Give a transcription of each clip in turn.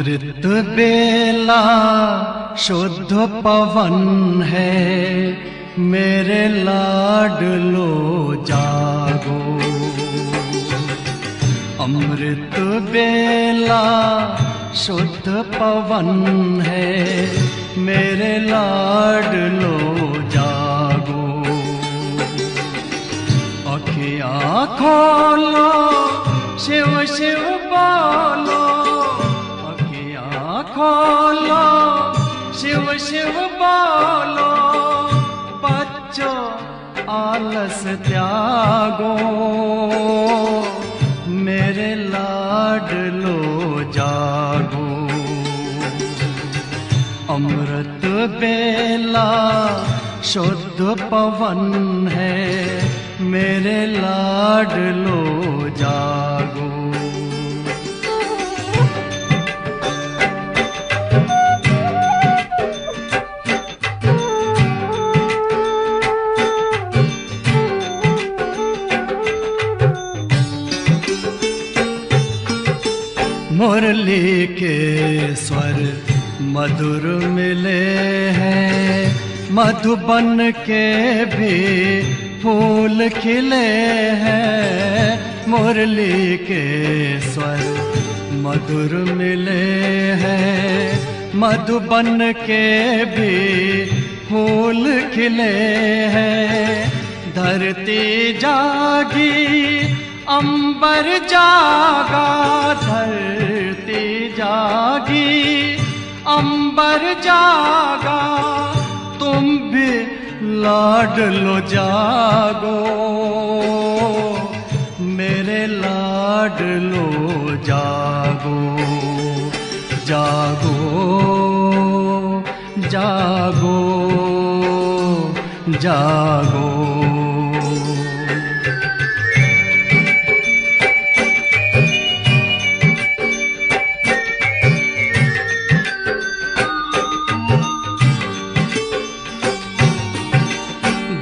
अमृत बेला शुद्ध पवन है, मेरे लाडलो जागो। अमृत बेला शुद्ध पवन है, मेरे लाडलो जागो। अखियाँ खोलो, शिव शिव बोलो, अखियाँ खोलो, शिव शिव बोलो। बच्चों आलस त्यागो, मेरे लाडलो जागो। अमृत बेला शुद्ध पवन है, मेरे लाडलो जागो। मुरली के स्वर मधुर मिले हैं, मधुबन के भी फूल खिले हैं। मुरली के स्वर मधुर मिले हैं, मधुबन के भी फूल खिले हैं। धरती जागी, अंबर जागा, धरती जागी, अंबर जागा। तुम भी लाडलो जागो, मेरे लाडलो जागो। जागो जागो जागो।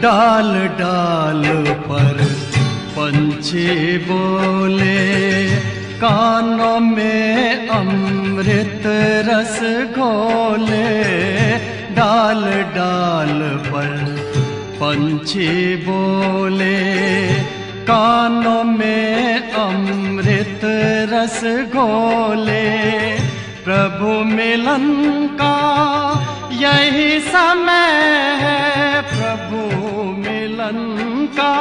डाल डाल पर पंछी बोले, कानों में अमृत रस घोले। डाल डाल पर पंछी बोले, कानों में अमृत रस घोले। प्रभु मिलन का यही समय है, प्रभु मिलन का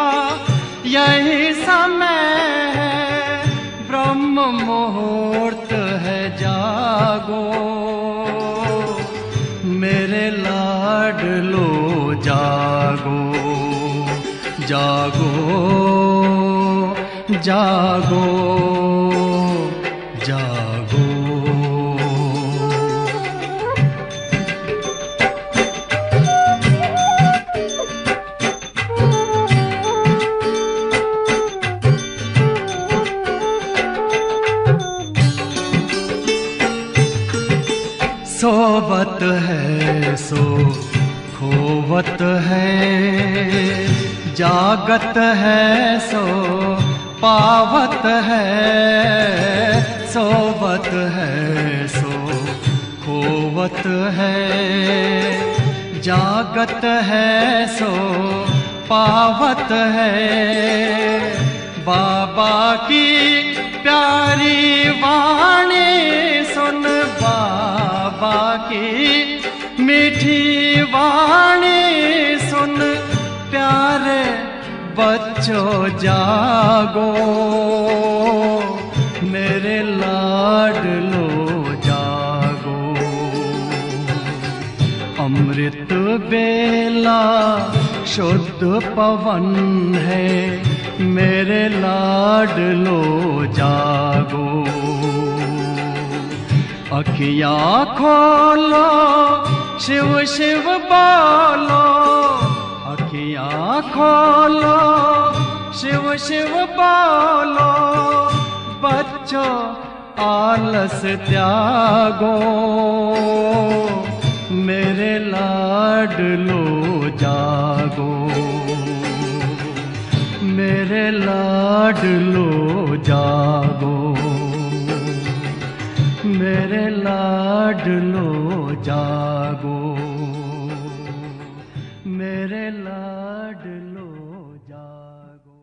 यही समय है। ब्रह्म मुहूर्त है, जागो, मेरे लाडलो जागो। जागो जागो जागो। सोवत है सो खोवत है, जागत है सो पावत है। सोवत है सो खोवत है, जागत है सो पावत है। बाबा की प्यारी वाणी सुन, बाबा की मीठी वाणी सुन। प्यारे बच्चों जागो, मेरे लाडलो जागो। अमृत बेला शुद्ध पवन है, मेरे लाडलो जागो। अखियाँ खोलो, शिव शिव बोलो, अखियाँ खोलो, शिव शिव बोलो। बच्चों आलस त्यागो, मेरे लाडलो जागो। मेरे लाडलो जागो, मेरे लाडलो लाडलो जागो, मेरे लाडलो जागो।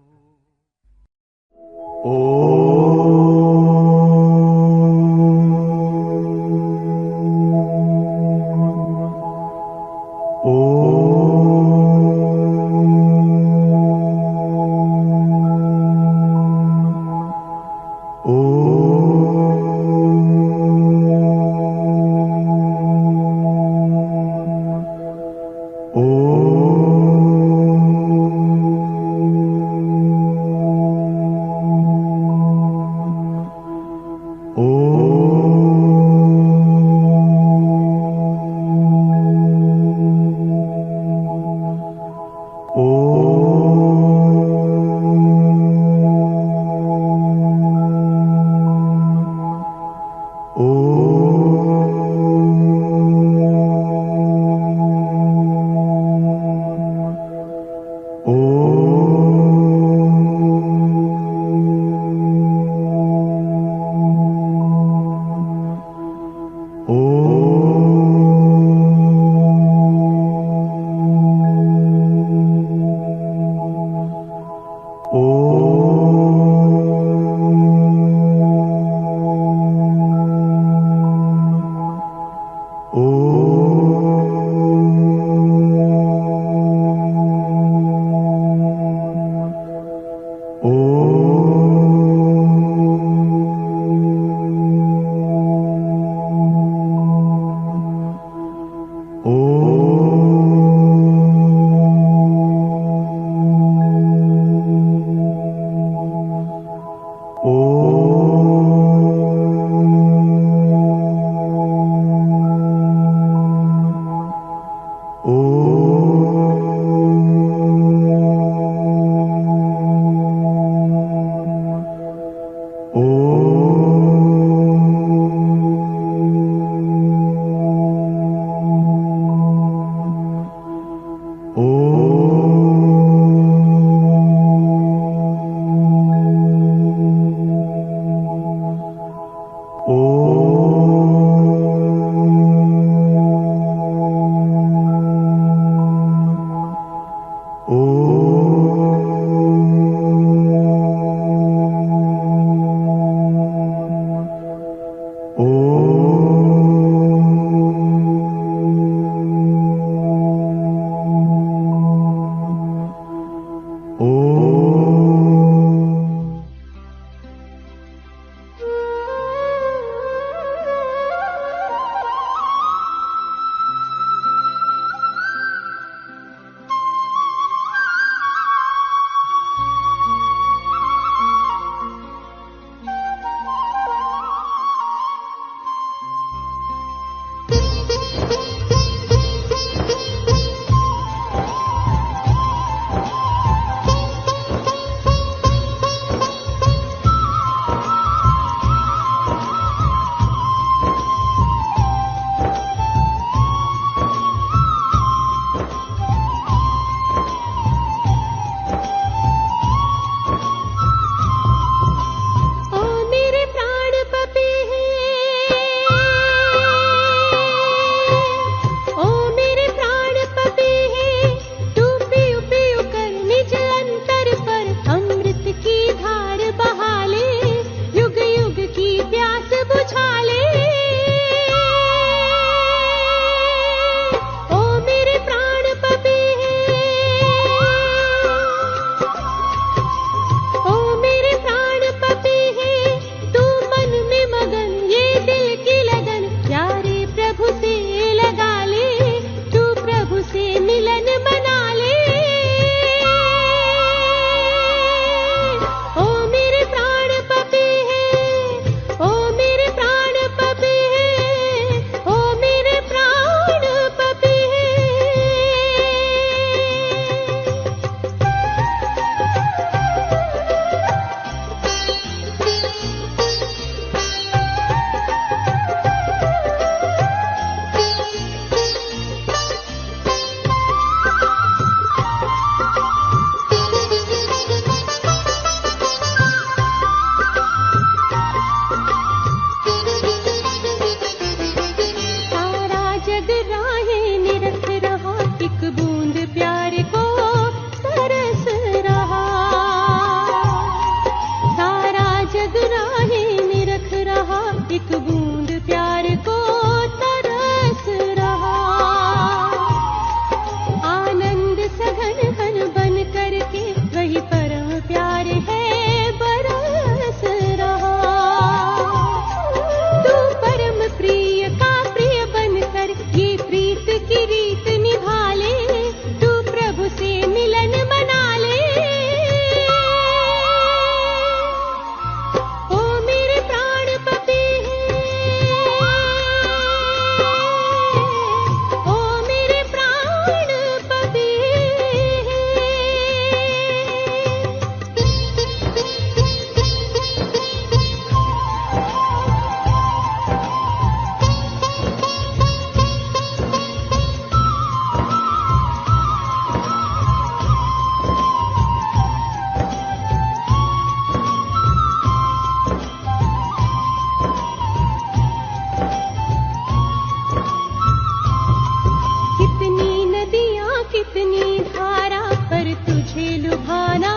कितनी धारा पर तुझे लुभाना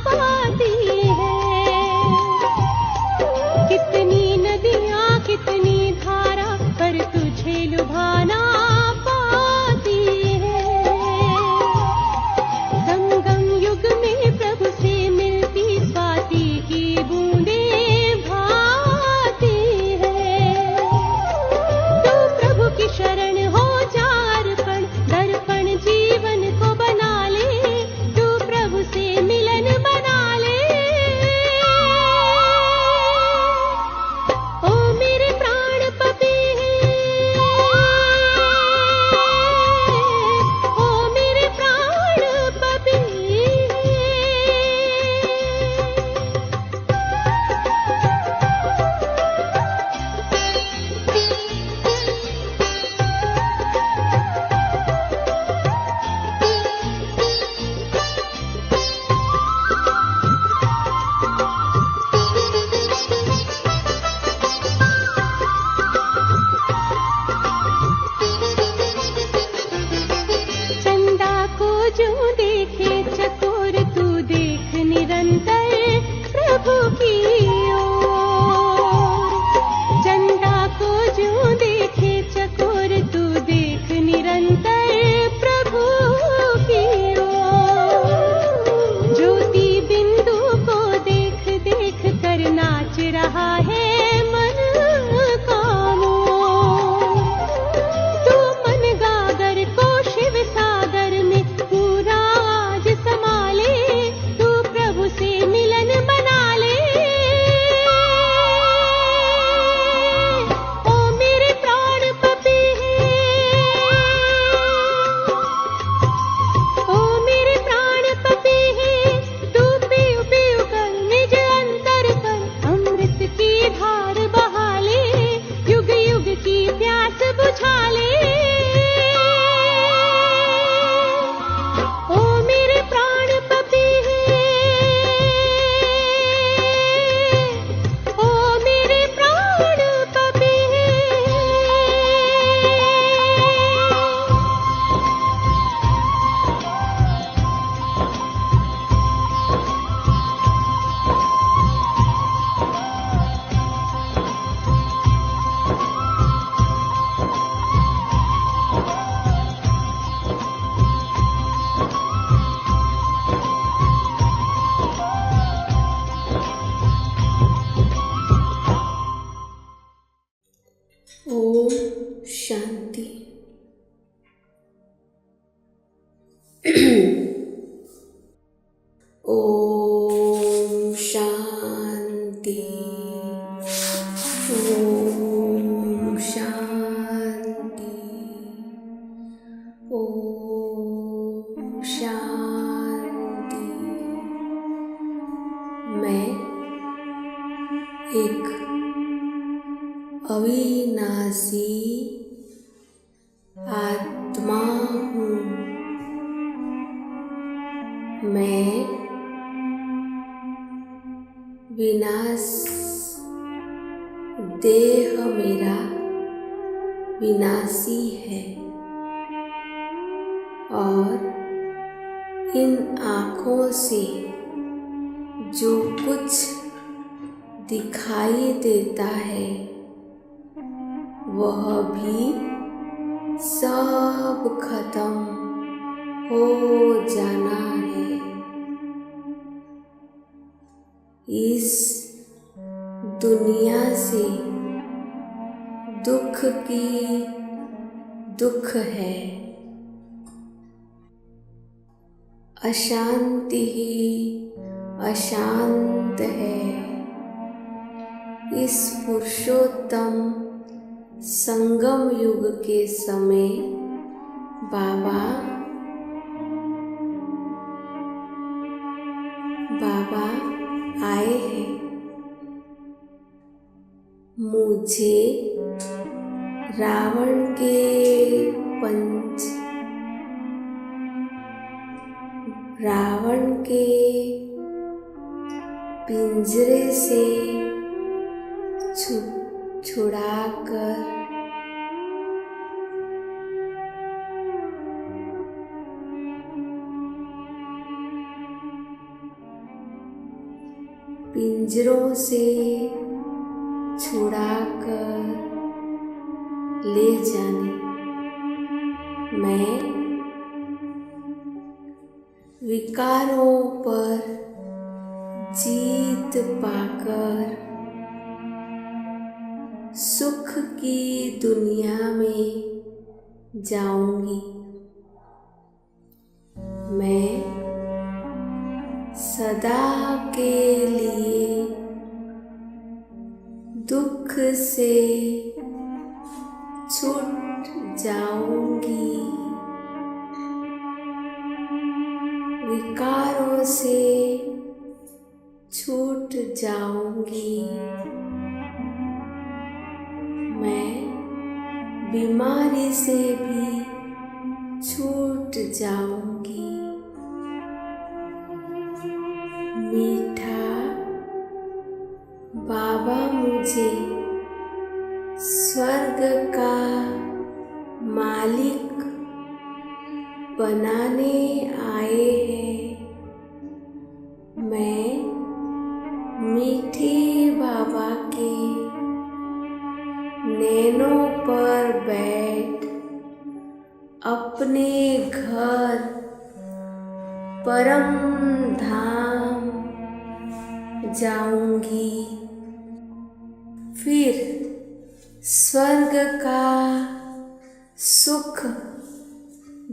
पाती है। कितनी नदियाँ कितनी धारा पर तुझे लुभाना पाती है। संगम युग में प्रभु से मिलती स्वाति की बूंदें भाती है। तू प्रभु की शरण हो जा अर्पण, दर्पण जीवन को बना ले। तू प्रभु से मिलन बना ले। ओ मेरे प्राण पपी, ओ मेरे प्राण पपी। चंदा को जो देखे चकोर, तू देख निरंतर प्रभु की ओर। चंदा को जो देखे चकोर, तू देख निरंतर प्रभु की ओर। ज्योति बिंदु को देख देख कर नाच रहा है मन का मोर। तू मन गागर को शिव सागर में पूरा आज संभाले। तू प्रभु से मिलन बना ले। ओ मेरे प्राण पपी, ओ मेरे प्राण पपी। तू पीऊ पीऊ कर निज अंतर पर अमृत की धार बहा ले। युग युग की प्यास बुझा ले। ओ मेरे प्राण पपी, ओ मेरे प्राण पपी। ओम शांति। ओम शांति। ओम शांति। ओम शांति। मैं एक अविनाशी आत्मा हूँ। मैं विनाश, देह मेरा विनाशी है और इन आँखों से जो कुछ दिखाई देता है वह भी सब खत्म हो जाना है। इस दुनिया से दुख की दुख है, अशांति ही अशांत है। इस पुरुषोत्तम संगम युग के समय बाबा आए हैं। मुझे रावण के पिंजरे से छुड़ाकर पिंजरों से छुड़ाकर ले जाने, मैं विकारों पर जीत पाकर सुख की दुनिया में जाऊंगी। मैं सदा के लिए दुख से छूट जाऊंगी, विकारों से छूट जाऊंगी। मैं बीमारी से भी छूट जाऊंगी। मीठा बाबा मुझे स्वर्ग का मालिक बनाने आए हैं। मैं मीठे बाबा के नैनों पर बैठ अपने घर परम धाम जाऊंगी। फिर स्वर्ग का सुख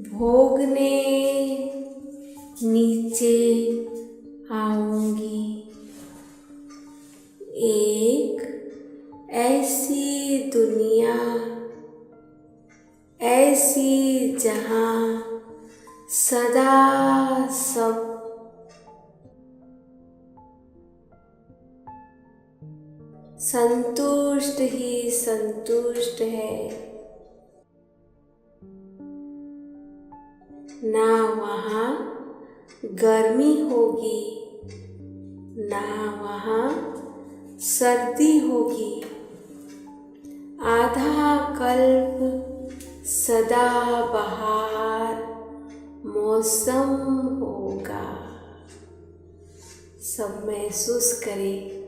भोगने नीचे आऊंगी। एक ऐसी दुनिया, ऐसी जहां सदा सब संतुष्ट ही संतुष्ट है। ना वहाँ गर्मी होगी, ना वहाँ सर्दी होगी। आधा कल्प सदा बहार मौसम होगा। सब महसूस करें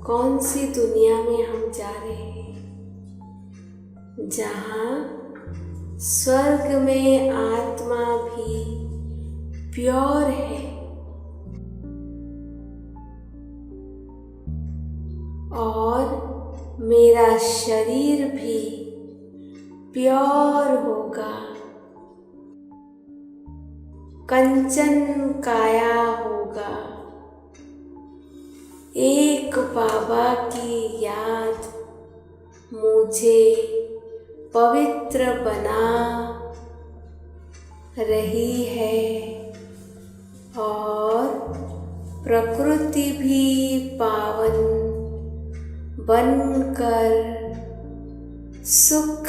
कौन सी दुनिया में हम जा रहे हैं, जहाँ स्वर्ग में आत्मा भी प्योर है और मेरा शरीर भी प्योर होगा, कंचन काया होगा। एक बाबा की याद मुझे पवित्र बना रही है और प्रकृति भी पावन बनकर सुख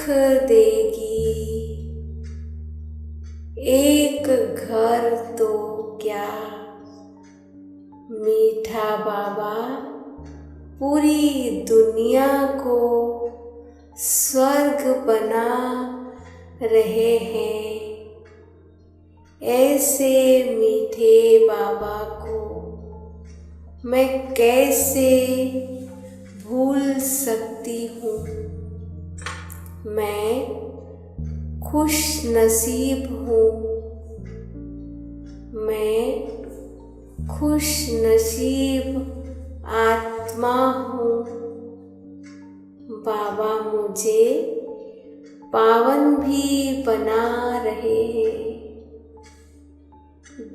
देगी। एक घर तो क्या, मीठा बाबा पूरी दुनिया को स्वर्ग बना रहे हैं। ऐसे मीठे बाबा को मैं कैसे भूल सकती हूँ। मैं खुश नसीब हूँ, मैं खुश नसीब आत्मा हूँ। बाबा मुझे पावन भी बना रहे हैं,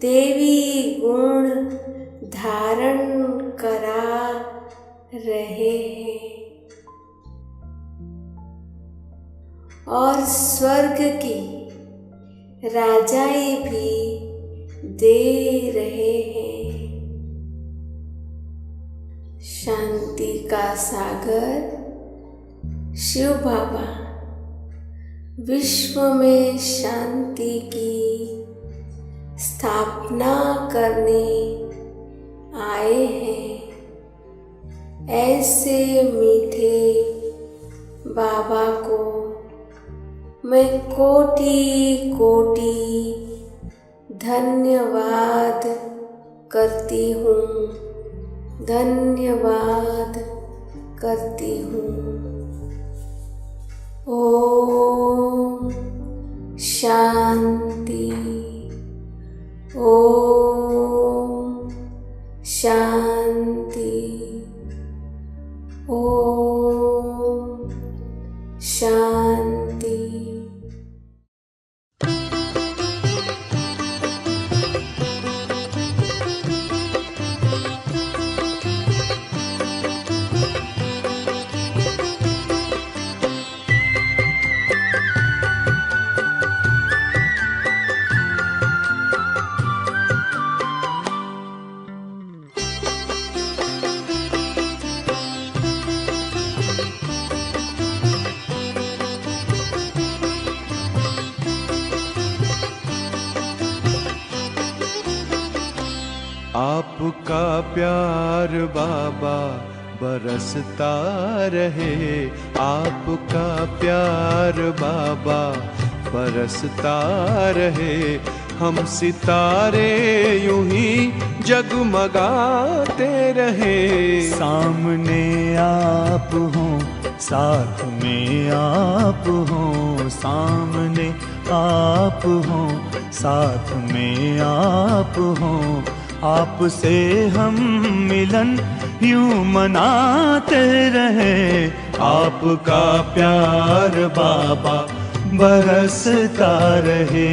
देवी गुण धारण करा रहे हैं और स्वर्ग की राजाई भी दे रहे हैं। शांति का सागर शिव बाबा विश्व में शांति की स्थापना करने आए हैं। ऐसे मीठे बाबा को मैं कोटि कोटि धन्यवाद करती हूँ। धन्यवाद करती हूँ। ओम शांति, ओम शांति, ओम शांति। आपका प्यार बाबा बरसता रहे, आपका प्यार बाबा बरसता रहे। हम सितारे यूं ही जगमगाते रहे। सामने आप हो, साथ में आप हो, सामने आप हो, साथ में आप हो। आपसे हम मिलन यूं मनाते रहे। आपका प्यार बाबा बरसता रहे।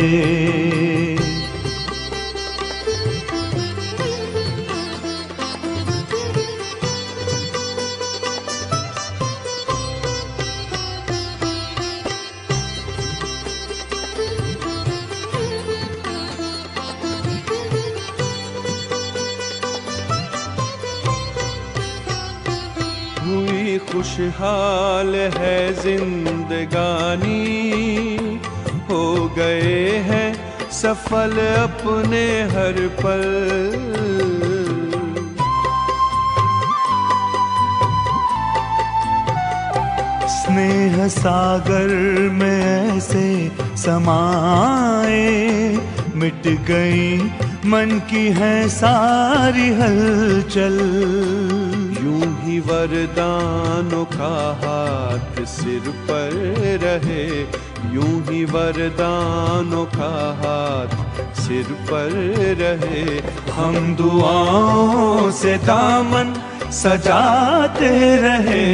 हुई खुशहाल है जिंदगानी, हो गए हैं सफल अपने हर पल। स्नेह सागर में ऐसे समाए, मिट गई मन की है सारी हलचल। यूं ही वरदानों का हाथ सिर पर रहे, यूं ही वरदानों का हाथ सिर पर रहे। हम दुआओं से दामन सजाते रहे।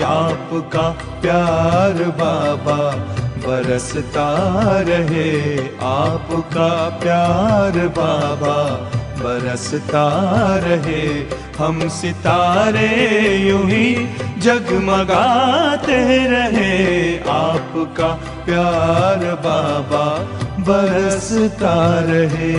आपका प्यार बाबा बरसता रहे। आपका प्यार बाबा बरसता रहे। हम सितारे यूं ही जगमगाते रहे। आपका प्यार बाबा बरसता रहे।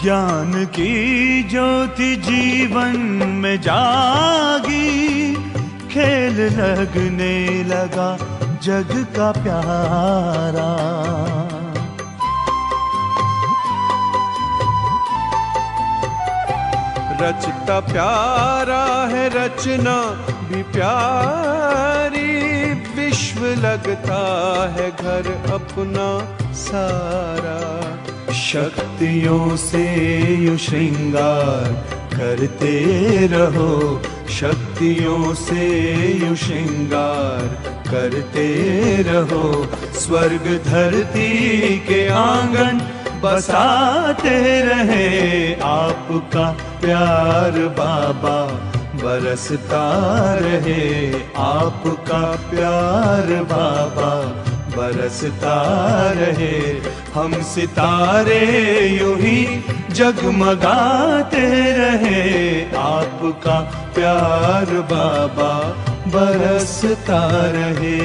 ज्ञान की ज्योति जीवन में जागी, खेल लगने लगा जग का प्यारा। रचता प्यारा है रचना भी प्यारी, विश्व लगता है घर अपना सारा। शक्तियों से यूं श्रृंगार करते रहो, शक्तियों से यूं श्रृंगार करते रहो। स्वर्ग धरती के आंगन बसाते रहे। आपका प्यार बाबा बरसता रहे। आपका प्यार बाबा बरसता रहे। हम सितारे यूं ही जगमगाते रहे। आपका प्यार बाबा बरसता रहे।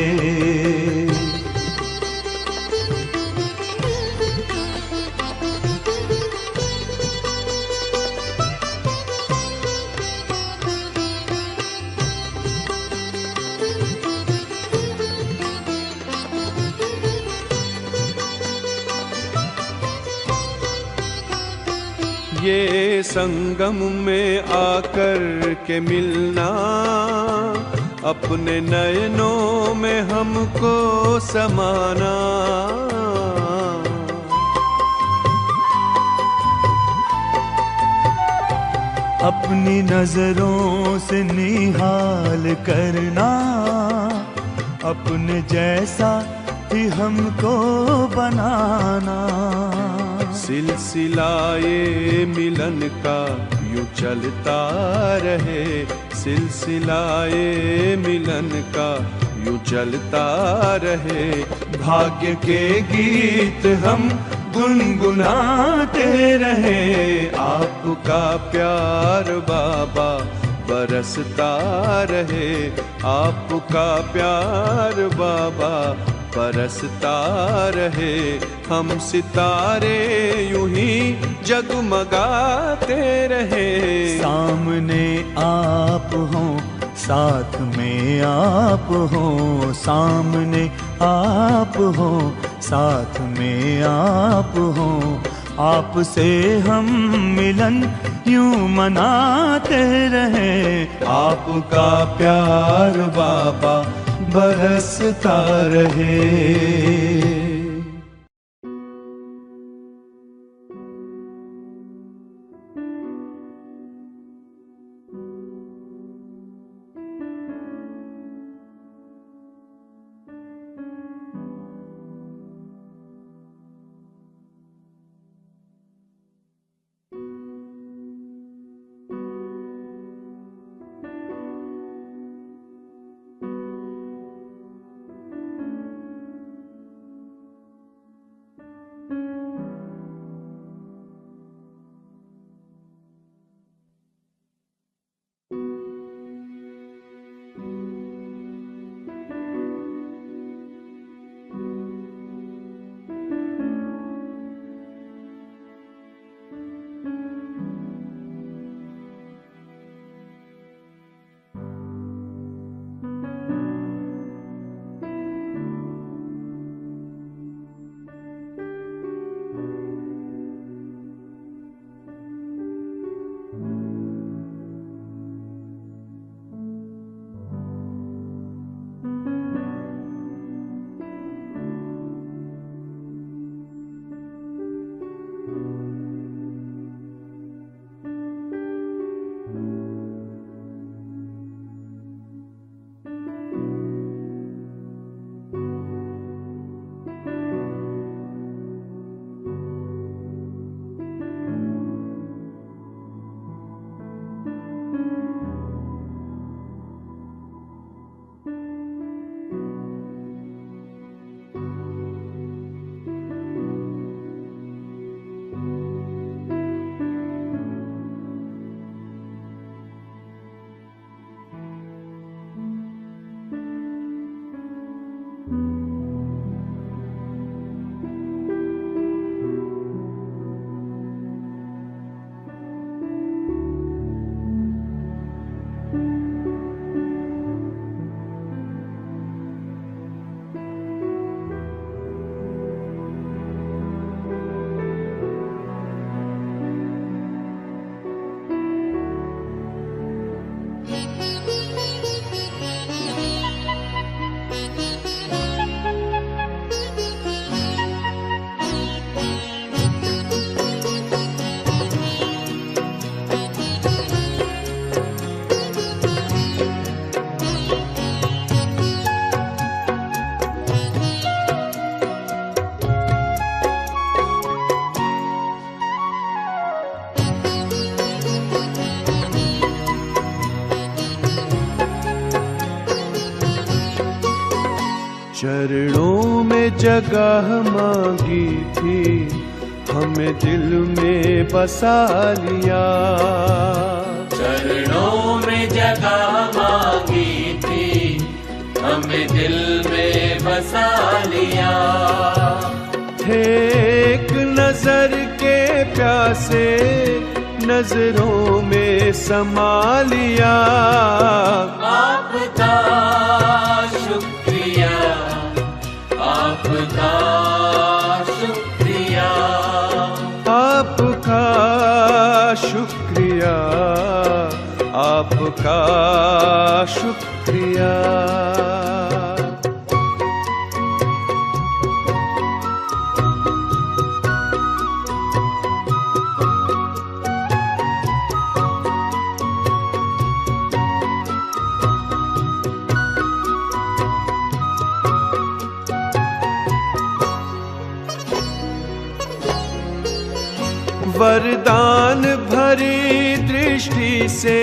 ये संगम में आकर के मिलना, अपने नयनों में हमको समाना। अपनी नजरों से निहाल करना, अपने जैसा ही हमको बनाना। सिलसिलाए मिलन का यूं चलता रहे, सिलसिलाए मिलन का यूं चलता रहे। भाग्य के गीत हम गुनगुनाते रहे, आपका प्यार बाबा बरसता रहे, आपका प्यार बाबा बरसता रहे। हम सितारे यूं ही जगमगाते रहे। सामने आप हो, साथ में आप हो, सामने आप हो, साथ में आप हो। आपसे हम मिलन यूं मनाते रहे, आपका प्यार बाबा बरसता रहे। चरणों में जगह मांगी थी, हमें दिल में बसा लिया। चरणों में जगह मांगी थी, हमें दिल में बसा लिया। थे एक नजर के प्यासे, नजरों में समा लिया। आपका शुक्रिया, आपका शुक्रिया, आपका आपका शुक्रिया। वरदान भरी दृष्टि से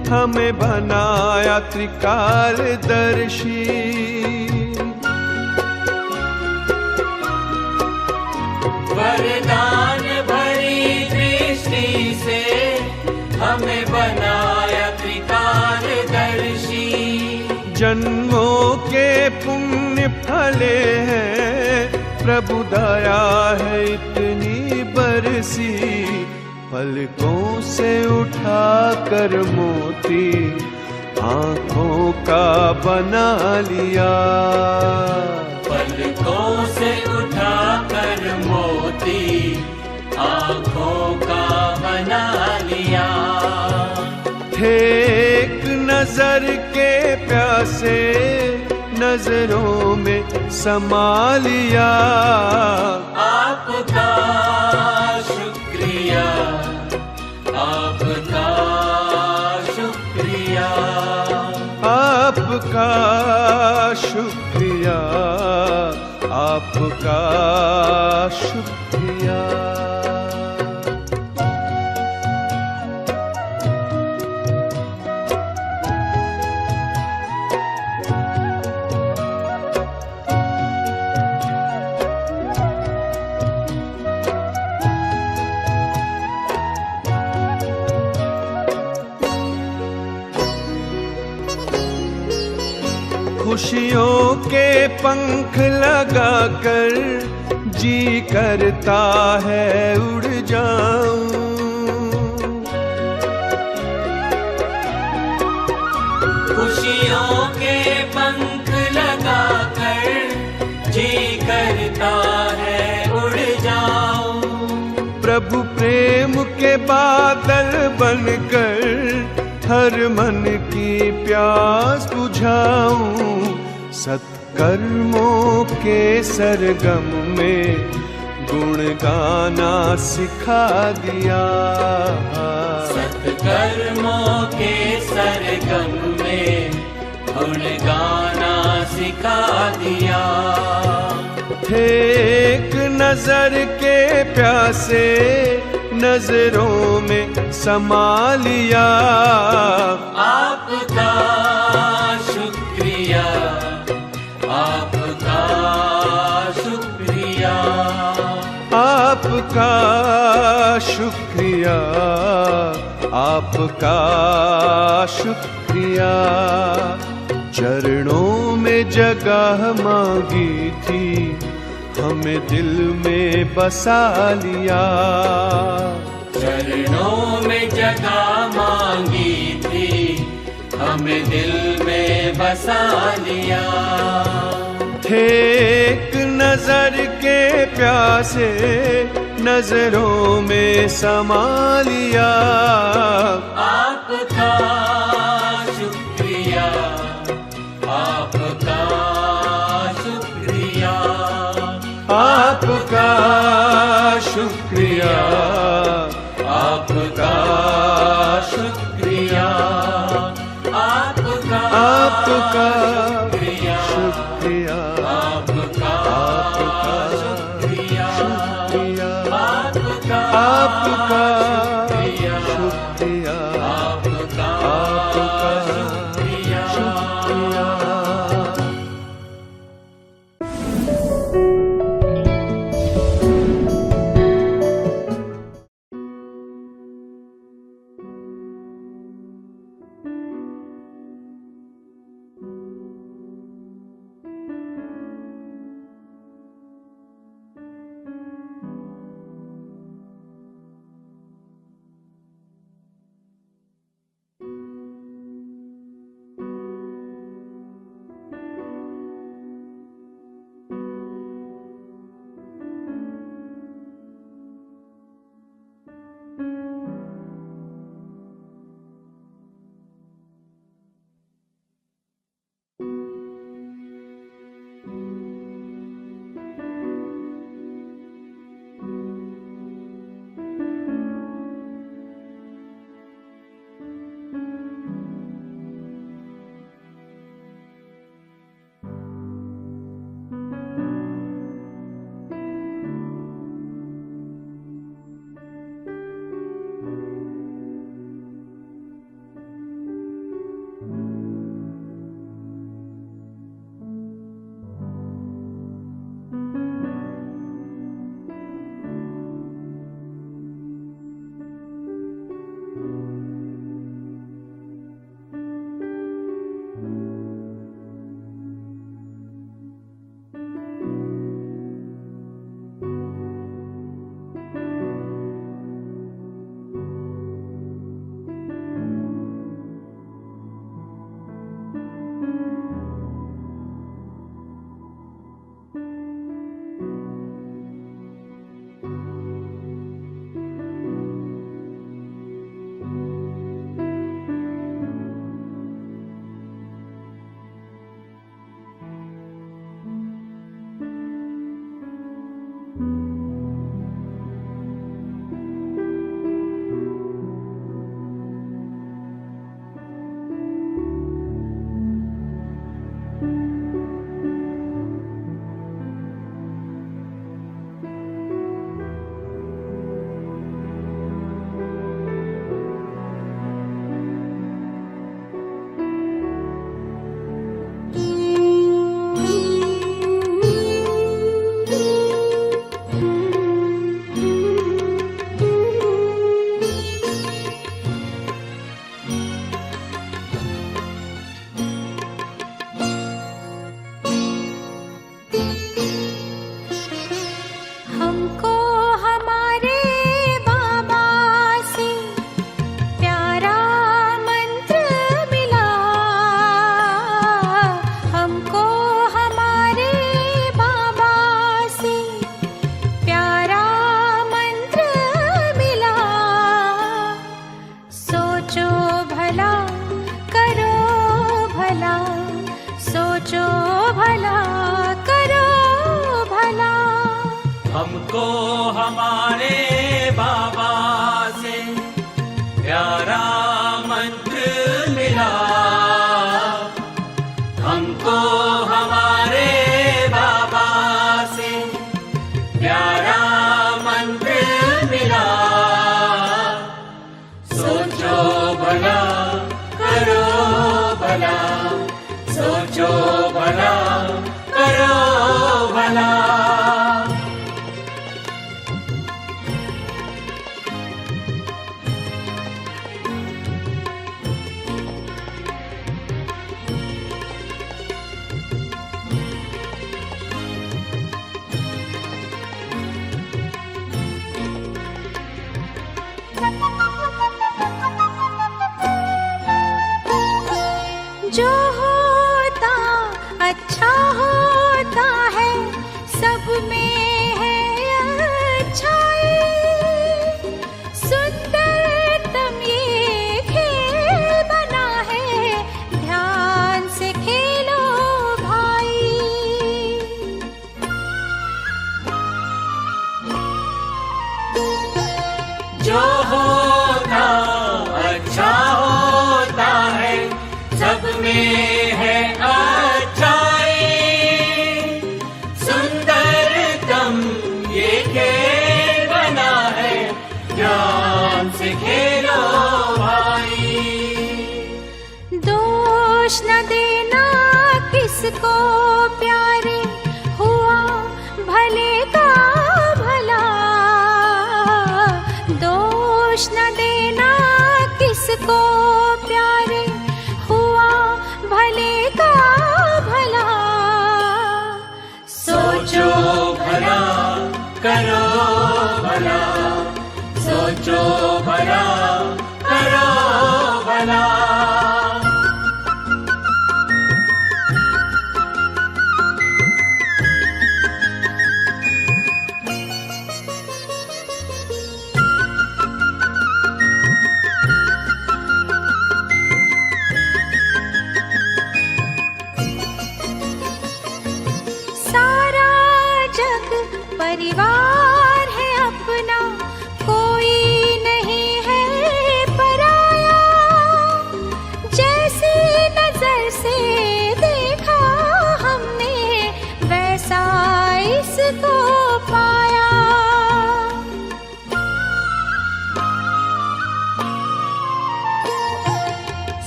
हमें बनाया त्रिकालदर्शी। वरदान भरी दृष्टि से हमें बनाया त्रिकालदर्शी। जन्मों के पुण्य फले हैं, प्रभु दया है इतनी बरसी। पलकों से उठाकर मोती आंखों का बना लिया। पलकों से उठाकर मोती आंखों का बना लिया। थे एक नजर के प्यासे, नजरों में समा लिया। आपका शुक्रिया, आपका शुक्रिया, आपका शुक्रिया, आपका शुक्रिया। खुशियों के पंख लगाकर जी करता है उड़ जाऊं। खुशियों के पंख लगाकर जी करता है उड़ जाऊं। प्रभु प्रेम के बादल बनकर हर मन की प्यास बुझाऊं। सत्कर्मों के सरगम में गुण गाना सिखा दिया। सत्कर्मों के सरगम में गुण गाना सिखा दिया। थे एक नजर के प्यासे, नजरों में समा लिया। आपका शुक्रिया, आपका शुक्रिया, आपका शुक्रिया, आपका शुक्रिया। चरणों में जगह मांगी थी, हमें दिल में बसा लिया। चरणों में जगह मांगी थी, हमें दिल में बसा लिया। थे एक नजर के प्यासे, नजरों में समा लिया। आपका शुक्रिया, आपका शुक्रिया, आपका शुक्रिया, आपका शुक्रिया, आपका आपका शुक्रिया, शुक्रिया, आपका शुक्रिया, शुक्रिया, आपका आपका शुक्रिया, शुक्रिया, आपका आपका शुक्रिया। शुक्रिया। हमको हमारे बाबा से प्यारा मंत्र मिला, हमको हमारे बाबा से प्यारा मंत्र मिला। सोचो भला करो भला, सोचो भला करो भला। जो होता अच्छा होता है, सब में है अच्छाई। सुंदरतम ये खेल बना है, ध्यान से खेलो भाई। जो होता अच्छा होता है, सब में है अच्छाई। सुंदरतम ये खेल बना है, ध्यान से खेलो भाई। दोष न देना किसको प्यारे, हुआ भले का भला। दोष न देना किसको प्यारे, हुआ भले का भला। सोचो भला करो भला, सोचो भला करो भला। सारा जग परिवार है अपना, कोई नहीं है पराया। जैसी नजर से देखा हमने, वैसा इसको पाया।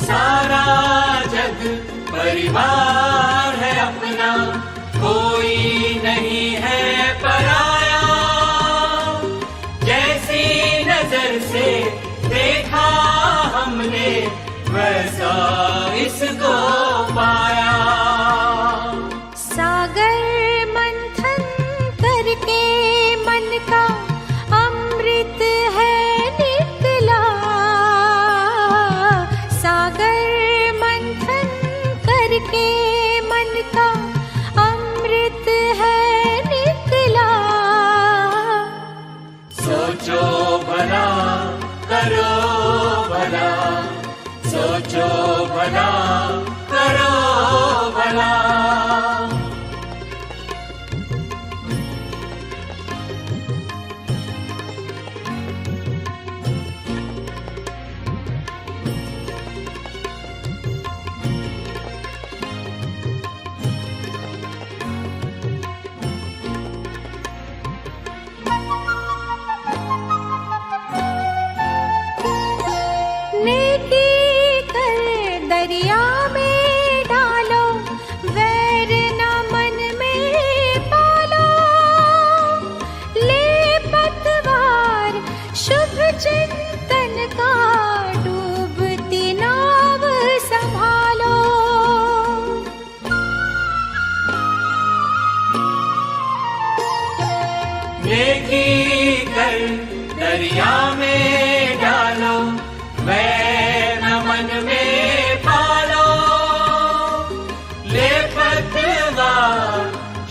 सारा जग परिवार है अपना, कोई नहीं है पराया। जैसी नजर से देखा हमने, वैसा इसको पाया। सागर मंथन करके मन का अमृत है निकला। सागर मंथन करके मन का अमृत है निकला। सोचो भला करो भला, सोचो भला करो भला। नेकी कर दरिया में डालो, वैर न मन में पालो। ले पतवार शुभ चिंतन का, डूबती नाव संभालो। नेकी कर दरिया में डालो, वैर न मन में पालो। ले पतवार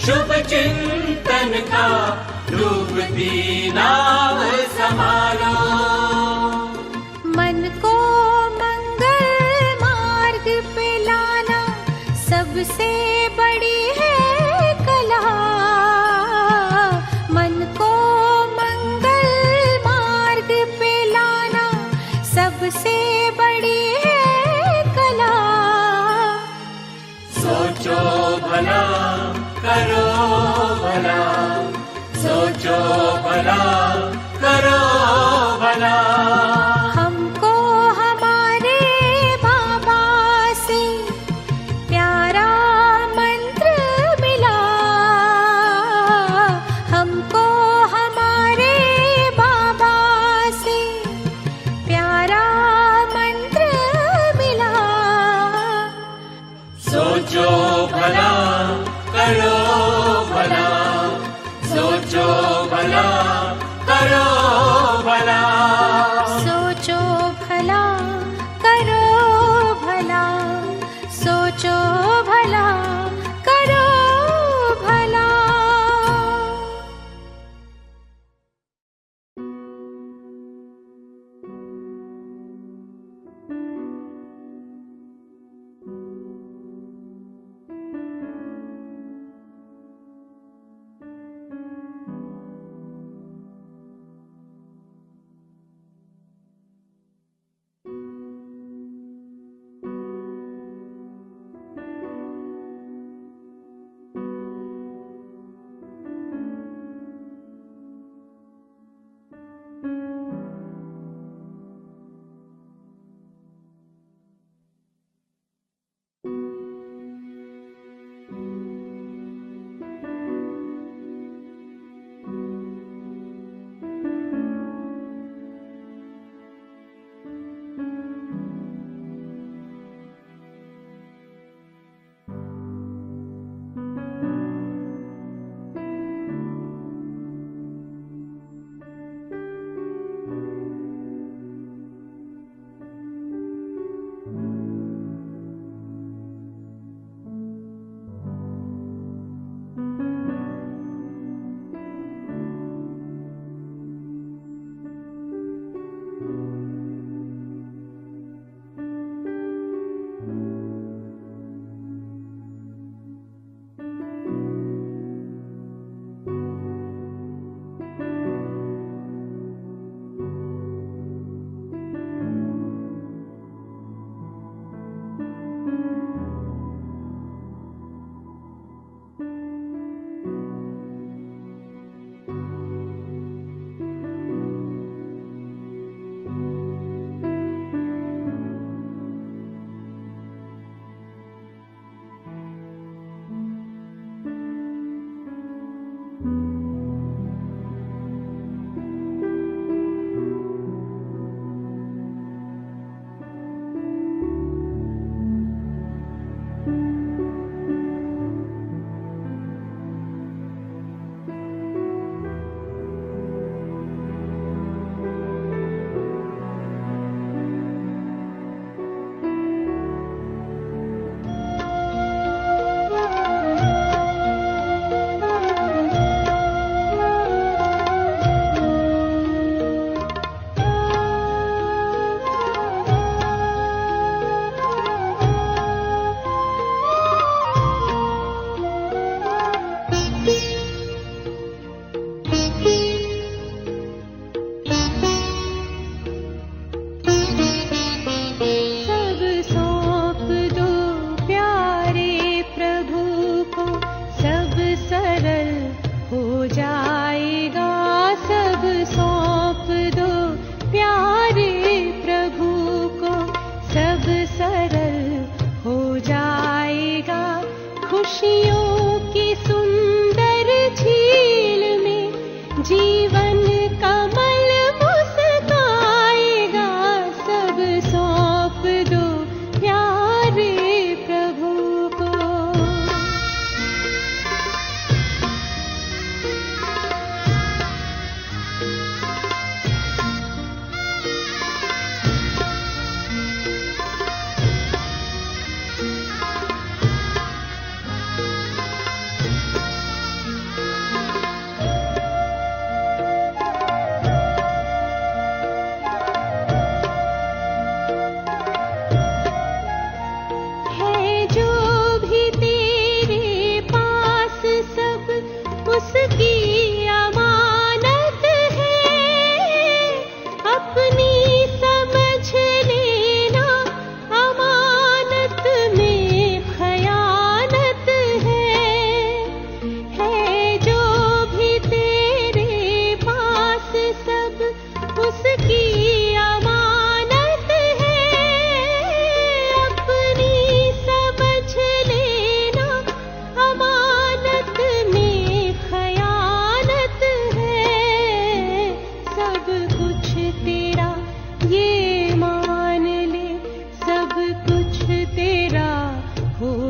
शुभ चिंतन का, डूबती नाव संभालो। मन को मंगल मार्ग पे लाना, सबसे बड़ी है कला। मन को सोचो भला करो भला, सोचो भला करो भला, सोचो भला करो भला, सोचो भला करो भला।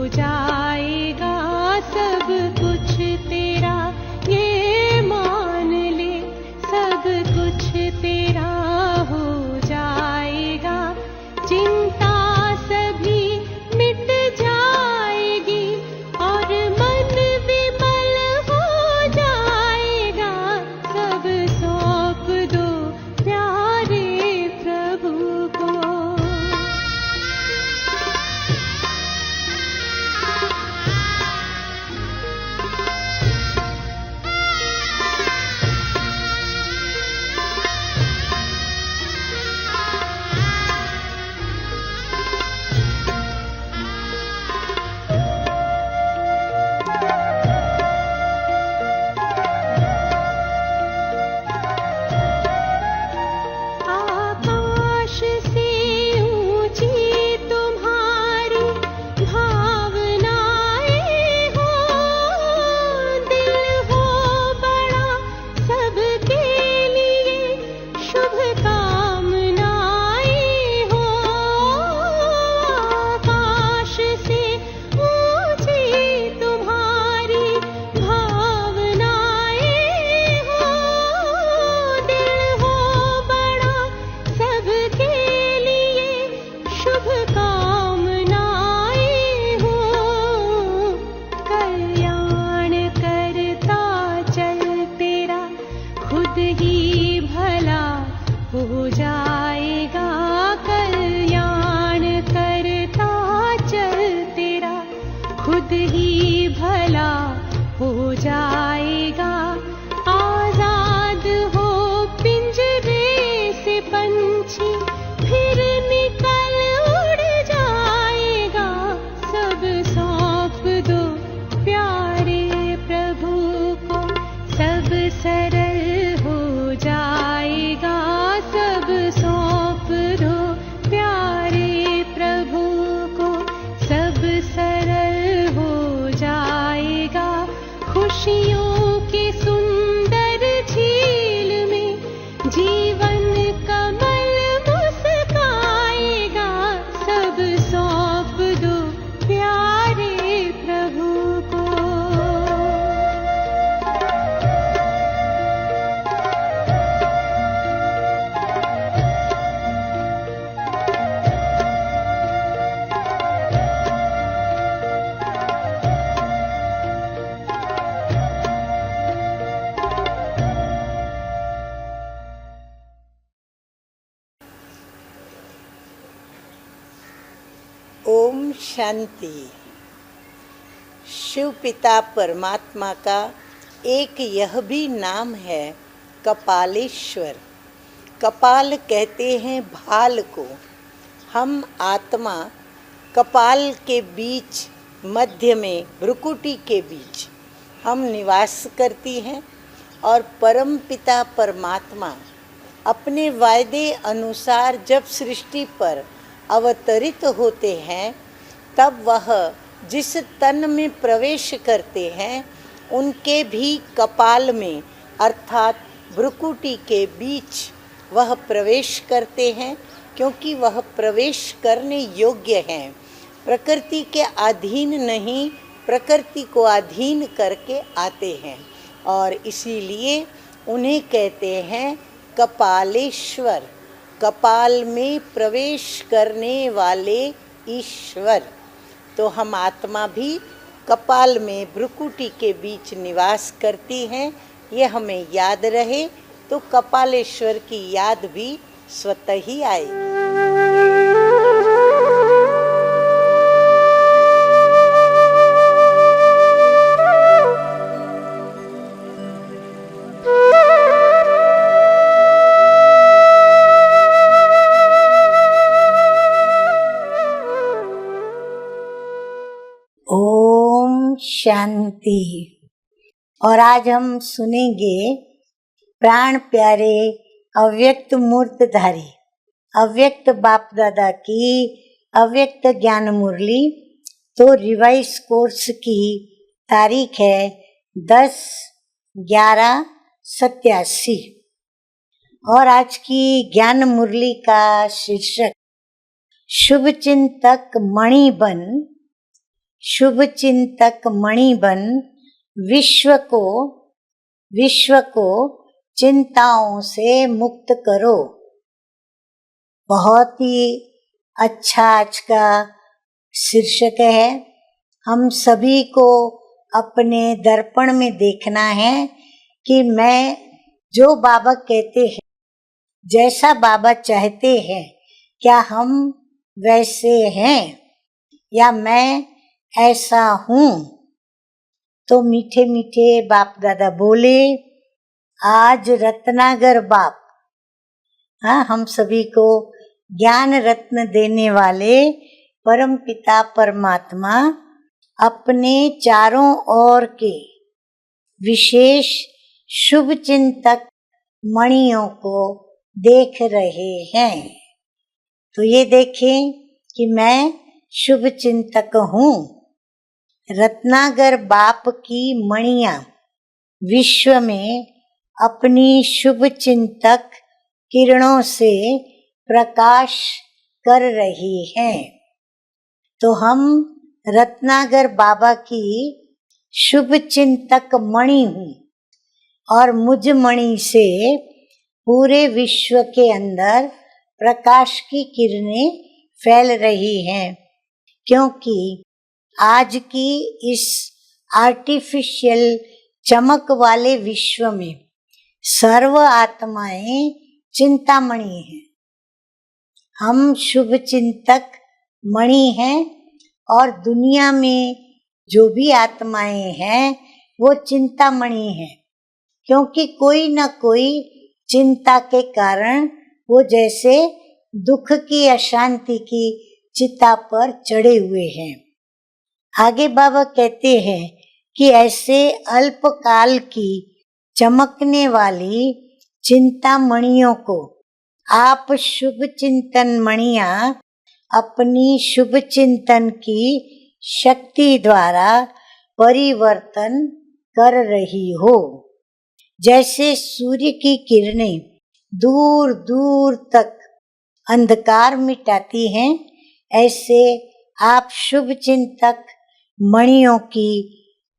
जाएगा सब कुछ तेरा, ये मान ले सब कुछ तेरा हो जाएगा। चिंता सभी मिट जाएगी और मन विमल हो जाएगा। सब सौंप दो प्यारे प्रभु को। आकाश से ऊंची तुम्हारी भावनाएं हो, दिल हो बड़ा सबके लिए शुभ कामनाएं हो। आकाश से ऊंची तुम्हारी भावनाएं हो, दिल हो बड़ा सबके लिए शुभ कामनाएं हो। कल्याण करता चल तेरा खुद ही भला हो जाएगा। कल्याण करता चल तेरा खुद ही भला हो जाएगा। आजाद हो पिंजरे से पंछी फिर निकल उड़ जाएगा। सब सौंप दो प्यारे प्रभु को, सब सरल हो जाएगा। सब सौंप दो प्यारे प्रभु को, सब सरल हो जाएगा। खुशियों के सुंदर झील में जीवन कमल मुस्काएगा। सब सौंप दो प्यारे प्रभु को। ओम शांति। शिव पिता परमात्मा का एक यह भी नाम है कपालेश्वर। कपाल कहते हैं भाल को। हम आत्मा कपाल के बीच, मध्य में भ्रुकुटी के बीच हम निवास करती हैं और परम पिता परमात्मा अपने वायदे अनुसार जब सृष्टि पर अवतरित होते हैं तब वह जिस तन में प्रवेश करते हैं उनके भी कपाल में अर्थात भ्रुकुटी के बीच वह प्रवेश करते हैं, क्योंकि वह प्रवेश करने योग्य हैं। प्रकृति के अधीन नहीं, प्रकृति को अधीन करके आते हैं और इसीलिए उन्हें कहते हैं कपालेश्वर। कपाल में प्रवेश करने वाले ईश्वर। तो हम आत्मा भी कपाल में भ्रुकुटी के बीच निवास करती हैं। ये हमें याद रहे तो कपालेश्वर की याद भी स्वतः ही आए। ओम शांति। और आज हम सुनेंगे प्राण प्यारे अव्यक्त मूर्तधारी अव्यक्त बाप दादा की अव्यक्त ज्ञान मुरली। तो रिवाइज कोर्स की तारीख है 10/11/87 और आज की ज्ञान मुरली का शीर्षक शुभ चिंतक मणिबन शुभ चिंतक मणि बन विश्व को चिंताओं से मुक्त करो। बहुत ही अच्छा आज का शीर्षक है। हम सभी को अपने दर्पण में देखना है कि मैं जो बाबा कहते हैं, जैसा बाबा चाहते हैं, क्या हम वैसे हैं या मैं ऐसा हूँ। तो मीठे मीठे बाप दादा बोले, आज रत्नागर बाप, हाँ, हम सभी को ज्ञान रत्न देने वाले परम पिता परमात्मा अपने चारों ओर के विशेष शुभ चिंतक मणियों को देख रहे हैं। तो ये देखें कि मैं शुभ चिंतक हूँ। रत्नागर बाप की मणियां विश्व में अपनी शुभ चिंतक किरणों से प्रकाश कर रही हैं। तो हम रत्नागर बाबा की शुभ चिंतक मणि हूँ और मुझ मणि से पूरे विश्व के अंदर प्रकाश की किरणें फैल रही हैं, क्योंकि आज की इस आर्टिफिशियल चमक वाले विश्व में सर्व आत्माएं चिंतामणि हैं। हम शुभ चिंतक मणि हैं और दुनिया में जो भी आत्माएं हैं वो चिंतामणि हैं, क्योंकि कोई न कोई चिंता के कारण वो जैसे दुख की अशांति की चिता पर चढ़े हुए हैं। आगे बाबा कहते हैं कि ऐसे अल्पकाल की चमकने वाली चिंतामणियों को आप शुभ चिंतन मणियां अपनी शुभ चिंतन की शक्ति द्वारा परिवर्तन कर रही हो। जैसे सूर्य की किरणें दूर दूर तक अंधकार मिटाती हैं, ऐसे आप शुभ चिंतक मणियों की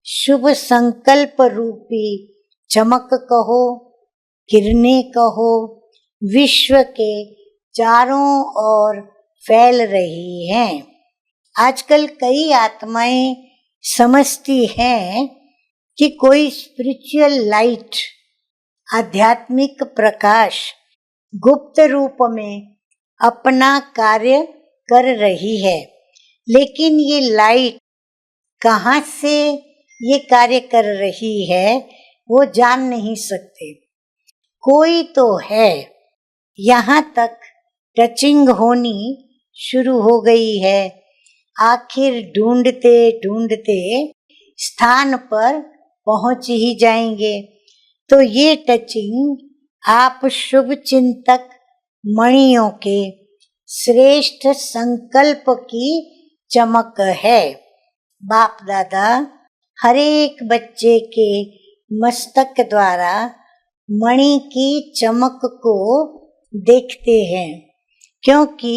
शुभ संकल्प रूपी चमक कहो, किरणें कहो, विश्व के चारों ओर फैल रही हैं। आजकल कई आत्माएं समझती हैं कि कोई स्पिरिचुअल लाइट, आध्यात्मिक प्रकाश गुप्त रूप में अपना कार्य कर रही है, लेकिन ये लाइट कहाँ से ये कार्य कर रही है वो जान नहीं सकते। कोई तो है, यहाँ तक टचिंग होनी शुरू हो गई है। आखिर ढूंढते ढूंढते स्थान पर पहुंच ही जाएंगे। तो ये टचिंग आप शुभ चिंतक मणियों के श्रेष्ठ संकल्प की चमक है। बाप दादा हर एक बच्चे के मस्तक द्वारा मणि की चमक को देखते हैं, क्योंकि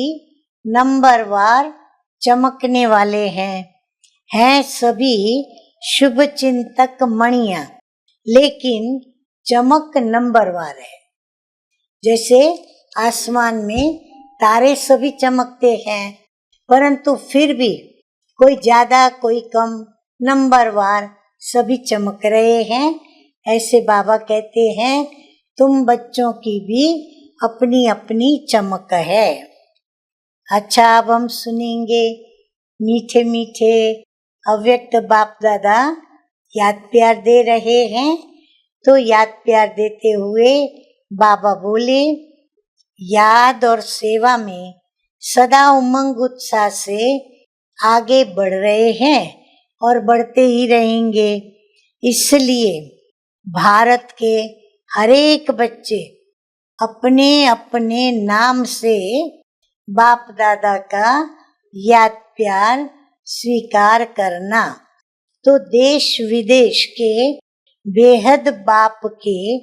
नंबरवार चमकने वाले हैं सभी शुभ चिंतक मणियां, लेकिन चमक नंबरवार है। जैसे आसमान में तारे सभी चमकते हैं, परंतु फिर भी कोई ज्यादा कोई कम, नंबरवार सभी चमक रहे हैं। ऐसे बाबा कहते हैं तुम बच्चों की भी अपनी अपनी चमक है। अच्छा, अब हम सुनेंगे मीठे मीठे अव्यक्त बाप दादा याद प्यार दे रहे हैं। तो याद प्यार देते हुए बाबा बोले, याद और सेवा में सदा उमंग उत्साह से आगे बढ़ रहे हैं और बढ़ते ही रहेंगे। इसलिए भारत के हर एक बच्चे अपने अपने नाम से बाप दादा का याद प्यार स्वीकार करना। तो देश विदेश के बेहद बाप के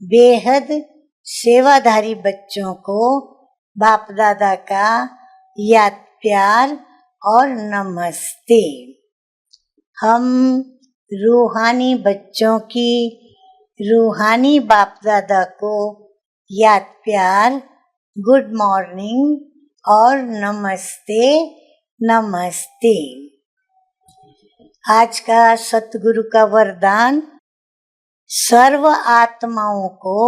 बेहद सेवाधारी बच्चों को बाप दादा का याद प्यार और नमस्ते। हम रूहानी बच्चों की रूहानी बाप दादा को याद प्यार, गुड मॉर्निंग और नमस्ते नमस्ते। आज का सतगुरु का वरदान, सर्व आत्माओं को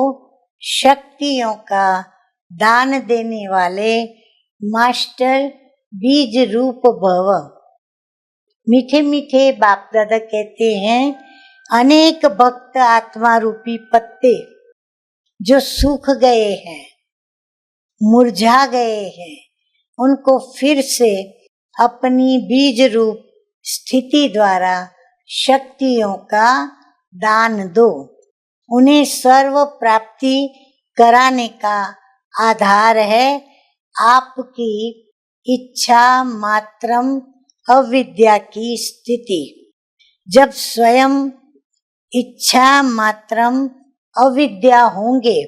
शक्तियों का दान देने वाले मास्टर बीज रूप भव। मीठे मीठे बाप दादा कहते हैं, अनेक भक्त आत्मा रूपी पत्ते जो सूख गए हैं, मुरझा गए हैं, उनको फिर से अपनी बीज रूप स्थिति द्वारा शक्तियों का दान दो। उन्हें सर्व प्राप्ति कराने का आधार है आपकी इच्छा मात्रम अविद्या की स्थिति। जब स्वयं इच्छा मात्रम अविद्या होंगे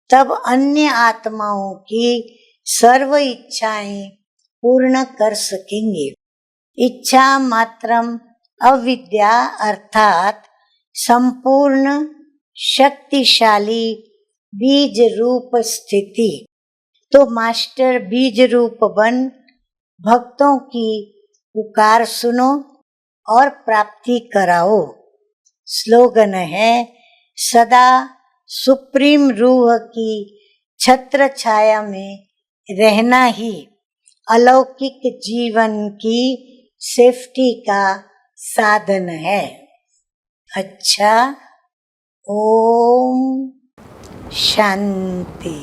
तब अन्य आत्माओं की सर्व इच्छाएं पूर्ण कर सकेंगे। इच्छा मात्रम अविद्या अर्थात संपूर्ण शक्तिशाली बीज रूप स्थिति। तो मास्टर बीज रूप बन भक्तों की पुकार सुनो और प्राप्ति कराओ। स्लोगन है, सदा सुप्रीम रूह की छत्र छाया में रहना ही अलौकिक जीवन की सेफ्टी का साधन है। अच्छा, ओम शांति।